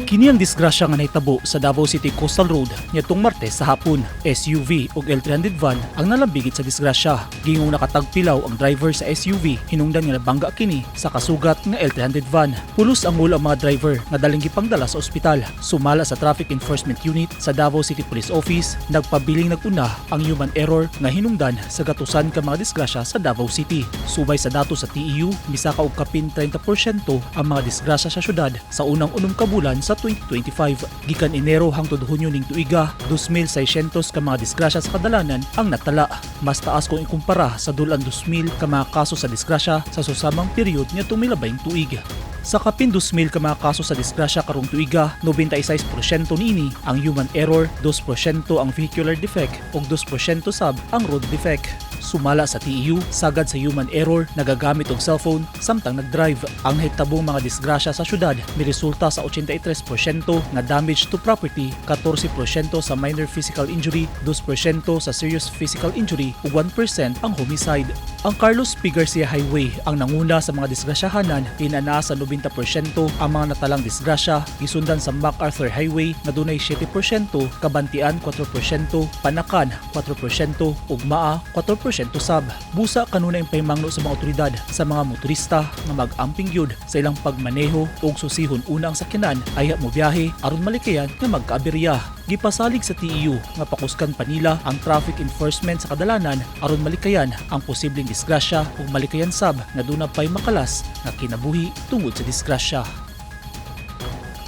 Kini ang disgrasya nga nahitabo sa Davao City Coastal Road nitong Martes sa hapon. SUV ug L300 van ang nalambigit sa disgrasya. Gingong nakatagpilaw ang driver sa SUV, hinungdan nga nabangga kini sa kasugat nga L300 van. Pulos ang ulo ang mga driver nga daling gipangdala sa ospital. Sumala sa Traffic Enforcement Unit sa Davao City Police Office, nagpabiling naguna ang human error nga hinungdan sa gatusan ka mga disgrasya sa Davao City. Subay sa datos sa TEU, Misaka ug kapin 30% ang mga disgrasya sa syudad sa unang bulan sa 2025. Gikan Enero hangtod Hunyo ning tuiga, 2,600 ka mga disgrasya sa kadalanan ang natala. Mas taas kung ikumpara sa dulan 2,000 ka mga kaso sa disgrasya sa susamang period nitong milabay tuig. Sa kapin 2,000 ka mga kaso sa disgrasya karong tuiga, 96% niini ang human error, 2% ang vehicular defect ug 2% sab ang road defect. Sumala sa TEU, sagad sa human error, nagagamit og cellphone, samtang nagdrive. Ang nahitabong mga disgrasya sa syudad miresulta sa 83% nga damage to property, 14% sa minor physical injury, 2% sa serious physical injury ug 1% ang homicide. Ang Carlos P. Garcia Highway ang nanguna sa mga disgrasyahanan, inana sa 90% ang mga natalang disgrasya, gisundan sa MacArthur Highway na dunay 7%, Kabantian 4%, Panakan 4% ug Maa 4% sab. Busa kanunay ang pahimangno sa mga otoridad sa mga motorista nga mag-amping gyud sa ilang pagmaneho ug susihon una ang sakyanan ay mo biyahe aron malikayan nga magkaaberya. Gipasalig sa TEU nga pakuskan pa nila ang traffic enforcement sa kadalanan aron malikayan ang posibleng disgrasya ug malikayan sab nga duna pay makalas nga kinabuhi tungod sa disgrasya.